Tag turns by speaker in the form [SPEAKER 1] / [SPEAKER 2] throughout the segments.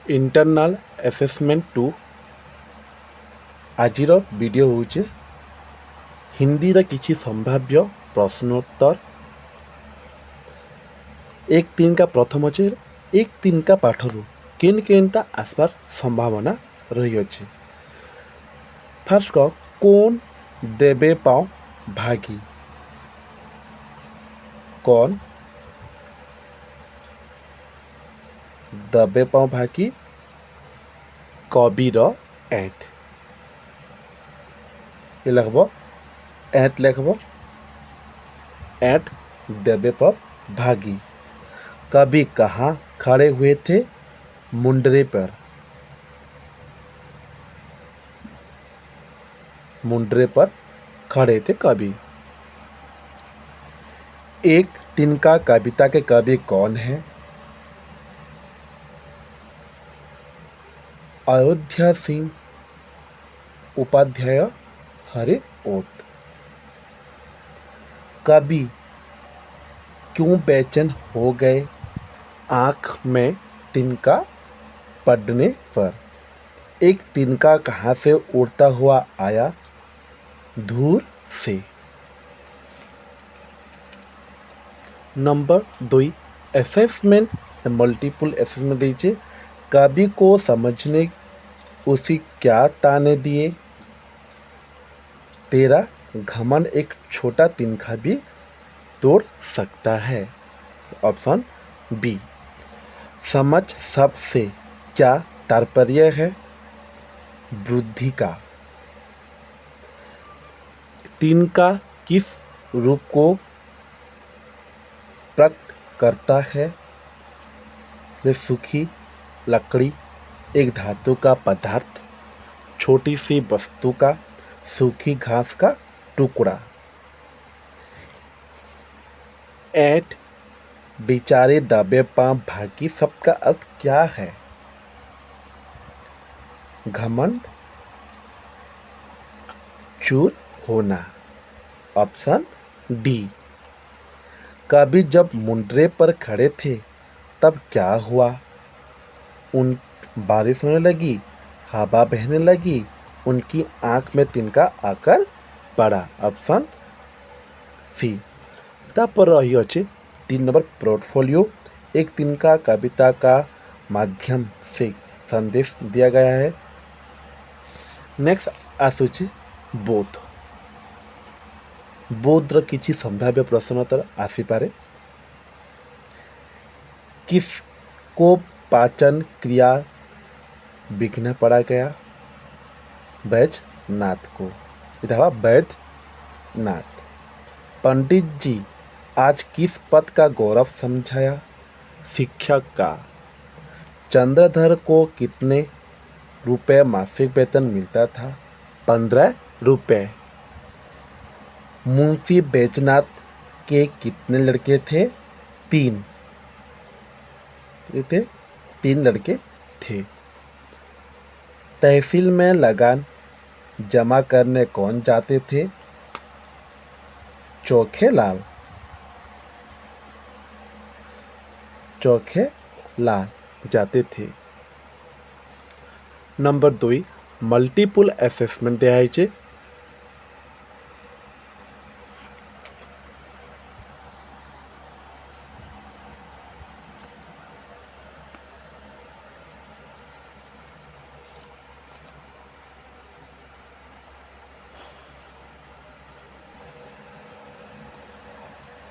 [SPEAKER 1] Internal assessment 2 आजिर video होचे हिंदी किछि संभाव्य प्रश्नोत्तर 1-3 का प्रथम अच्छे 1-3 का पाठरू केन केनटा आसबार संभावना रही अच्छे। फार्स्ट का कौन देबे पाओ भागी, कौन दबे पाओ भागी कबीर एट ये लिखब एट लिखब एट देबे पर भागी। कभी कहाँ खड़े हुए थे, मुंडरे पर, मुंडरे पर खड़े थे कवि। एक तिनका कविता के कवि कौन है? अयोध्या सिंह उपाध्याय हरे ओत। कवि क्यों बेचैन हो गए आँख में तिनका पड़ने पर? एक तिनका कहाँ से उड़ता हुआ आया? दूर से। नंबर 2 असेसमेंट मल्टीपल असेसमेंट दीजिए। कवि को समझने उसी क्या ताने दिए? तेरा घमंड एक छोटा तिनका भी तोड़ सकता है। Option B. समझ सबसे क्या तात्पर्य है? बुद्धि का। तिनका किस रूप को प्रकट करता है? वे सूखी लकड़ी, एक धातु का पदार्थ, छोटी सी वस्तु का, सूखी घास का टुकड़ा। ऐट बेचारे दबे पांव भागी शब्द का अर्थ क्या है? घमंड, चूर होना। Option D. कवि जब मुंडरे पर खड़े थे तब क्या हुआ? उन बारिश होने लगी, हवा बहने लगी, उनकी आंख में तिनका आकर पड़ा। Option C. तापर रही अच्छे 3 नंबर पोर्टफोलियो। एक तिनका कविता का माध्यम से संदेश दिया गया है। नेक्स्ट आसुचे बोध। बोधर किछि संभाव्य प्रश्नोत्तर आसीपारे। किसको पाचन क्रिया विघ्न पड़ा गया? बैजनाथ को। इधर बैद्यनाथ। पंडित जी आज किस पद का गौरव समझाया? शिक्षक का। चंद्रधर को कितने रुपए मासिक वेतन मिलता था? 15 रुपए। मुंशी बैजनाथ के कितने लड़के थे? 3 थे 3 लड़के थे। तहसील में लगान जमा करने कौन जाते थे? चोखेलाल। चोखेलाल जाते थे। नंबर 2 मल्टीपल असेसमेंट दिया।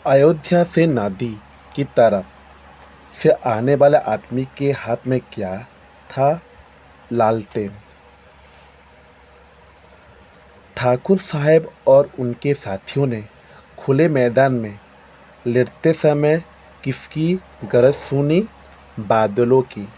[SPEAKER 1] अयोध्या से नदी की तरफ से आने वाले आदमी के हाथ में क्या था? लालटेन। ठाकुर साहब और उनके साथियों ने खुले मैदान में लेटते समय किसकी गरज सुनी? बादलों की।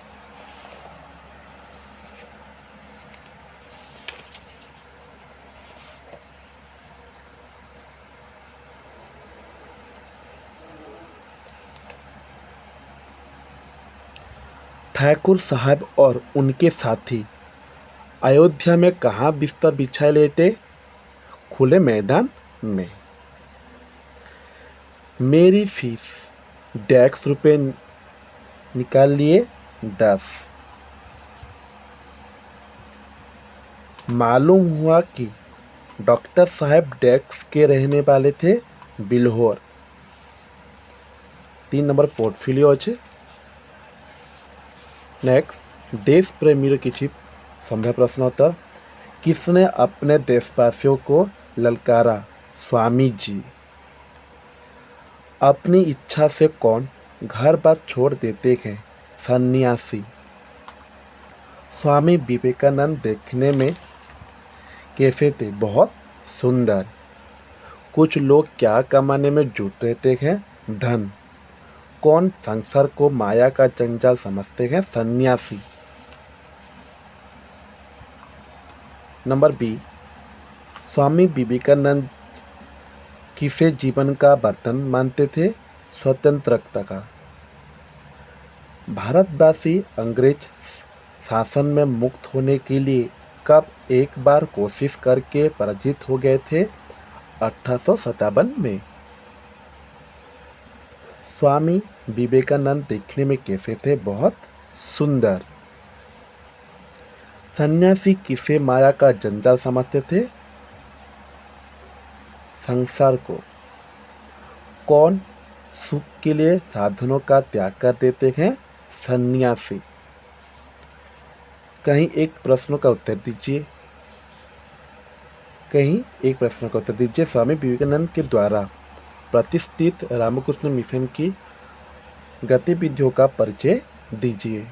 [SPEAKER 1] ठाकुर साहब और उनके साथी अयोध्या में कहाँ बिस्तर बिछाए लेटे? खुले मैदान में। मेरी फीस ₹100 निकाल लिए 10। मालूम हुआ कि डॉक्टर साहब डेस्क के रहने वाले थे बिल्होर। 3 नंबर पोर्टफोलियो अच्छे। नेक्स्ट देश प्रेमीर किसी संभव प्रश्न उत्तर। किसने अपने देशवासियों को ललकारा? स्वामी जी। अपनी इच्छा से कौन घर बार छोड़ देते हैं? सन्यासी। स्वामी विवेकानंद देखने में कैसे थे? बहुत सुंदर। कुछ लोग क्या कमाने में जुट रहते हैं? धन। कौन संसार को माया का जंजाल समझते हैं? सन्यासी। नंबर बी, स्वामी विवेकानंद किसे जीवन का बर्तन मानते थे? स्वतंत्रता का। भारतवासी अंग्रेज शासन में मुक्त होने के लिए कब एक बार कोशिश करके पराजित हो गए थे? 1857 में। स्वामी विवेकानंद देखने में कैसे थे? बहुत सुंदर। सन्यासी किसे माया का जंजाल समझते थे? संसार को। कौन सुख के लिए साधनों का त्याग कर देते हैं? सन्यासी। कहीं एक प्रश्न का उत्तर दीजिए। स्वामी विवेकानंद के द्वारा प्रतिष्ठित रामकृष्ण मिशन की गतिविधियों का परिचय दीजिए।